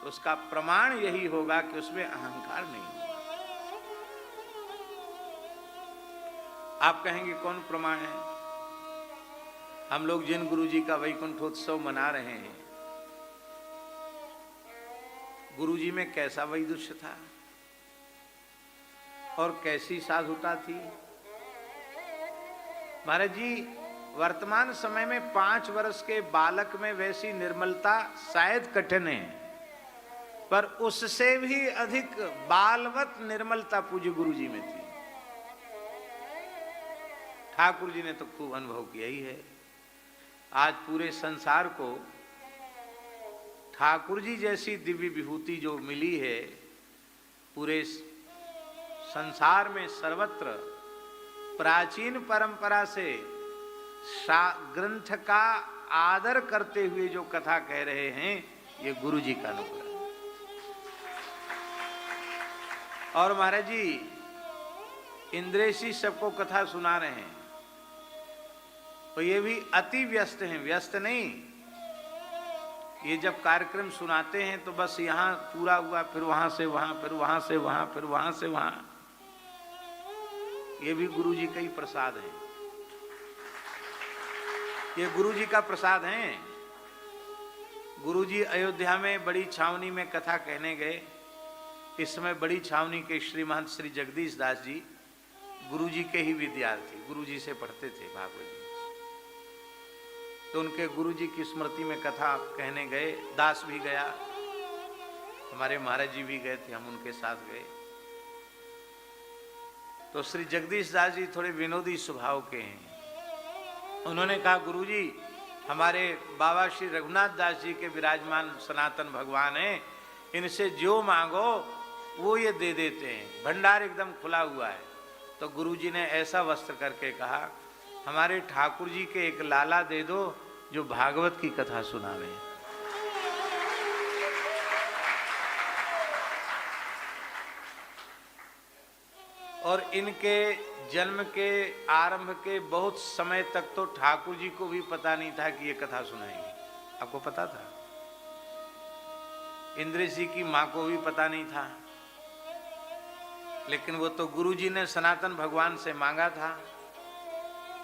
तो उसका प्रमाण यही होगा कि उसमें अहंकार नहीं होगा। आप कहेंगे कौन प्रमाण है? हम लोग जिन गुरु जी का वैकुंठोत्सव मना रहे हैं, गुरु जी में कैसा वैदुष्य था और कैसी साधुता थी। महाराज जी, वर्तमान समय में 5 वर्ष के बालक में वैसी निर्मलता शायद कठिन है, पर उससे भी अधिक बालवत निर्मलता पूज्य गुरु जी में थी। ठाकुर जी ने तो खूब अनुभव किया ही है। आज पूरे संसार को ठाकुर जी जैसी दिव्य विभूति जो मिली है, पूरे संसार में सर्वत्र प्राचीन परंपरा से ग्रंथ का आदर करते हुए जो कथा कह रहे हैं, ये गुरु जी का अनुग्रह है। और महाराज जी इंद्रेशी सबको कथा सुना रहे हैं, तो ये भी अति व्यस्त हैं, व्यस्त नहीं। ये जब कार्यक्रम सुनाते हैं तो बस यहाँ पूरा हुआ, फिर वहां से वहां, फिर वहां से वहां, फिर वहां से वहां। ये भी गुरु जी का ही प्रसाद है, ये गुरु जी का प्रसाद है। गुरु जी अयोध्या में बड़ी छावनी में कथा कहने गए। इस समय बड़ी छावनी के श्री महंत श्री जगदीश दास जी गुरु जी के ही विद्यार्थी, गुरु जी से पढ़ते थे भागवत जी। तो उनके गुरु जी की स्मृति में कथा कहने गए। दास भी गया, हमारे महाराज जी भी गए थे, हम उनके साथ गए। तो श्री जगदीश दास जी थोड़े विनोदी स्वभाव के हैं। उन्होंने कहा, गुरु जी हमारे बाबा श्री रघुनाथ दास जी के विराजमान सनातन भगवान हैं, इनसे जो मांगो वो ये दे देते हैं, भंडार एकदम खुला हुआ है। तो गुरु जी ने ऐसा वस्त्र करके कहा, हमारे ठाकुर जी के एक लाला दे दो जो भागवत की कथा सुनावे। और इनके जन्म के आरंभ के बहुत समय तक तो ठाकुर जी को भी पता नहीं था कि ये कथा सुनाएंगे। आपको पता था? इंद्रेश जी की मां को भी पता नहीं था, लेकिन वो तो गुरु जी ने सनातन भगवान से मांगा था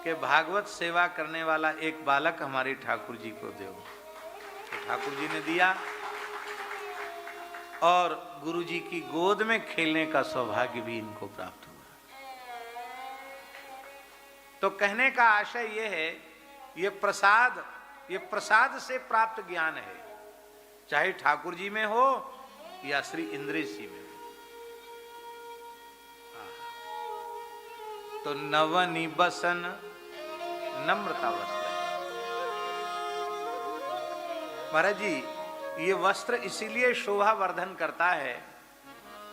कि भागवत सेवा करने वाला एक बालक हमारे ठाकुर जी को दो। तो ठाकुर जी ने दिया और गुरु जी की गोद में खेलने का सौभाग्य भी इनको प्राप्त हुआ। तो कहने का आशय यह है, ये प्रसाद से प्राप्त ज्ञान है, चाहे ठाकुर जी में हो या श्री इंद्रेश जी में हो। तो नवनिबसन नम्रता वस्त्र है। महाराज जी, ये वस्त्र इसीलिए शोभा वर्धन करता है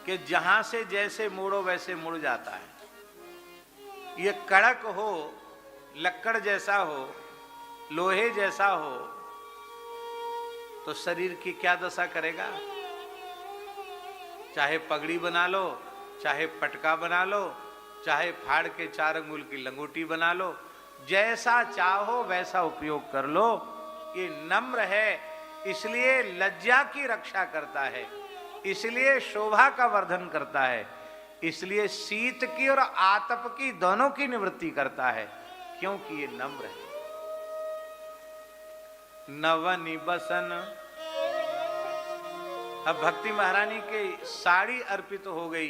कि जहां से जैसे मोड़ो वैसे मुड़ जाता है। ये कड़क हो, लक्कड़ जैसा हो, लोहे जैसा हो, तो शरीर की क्या दशा करेगा? चाहे पगड़ी बना लो, चाहे पटका बना लो, चाहे फाड़ के 4 अंगुल की लंगोटी बना लो, जैसा चाहो वैसा उपयोग कर लो। ये नम्र है, इसलिए लज्जा की रक्षा करता है, इसलिए शोभा का वर्धन करता है, इसलिए शीत की और आतप की दोनों की निवृत्ति करता है, क्योंकि ये नम्र है। नवनिबसन। अब भक्ति महारानी के साड़ी अर्पित हो गई,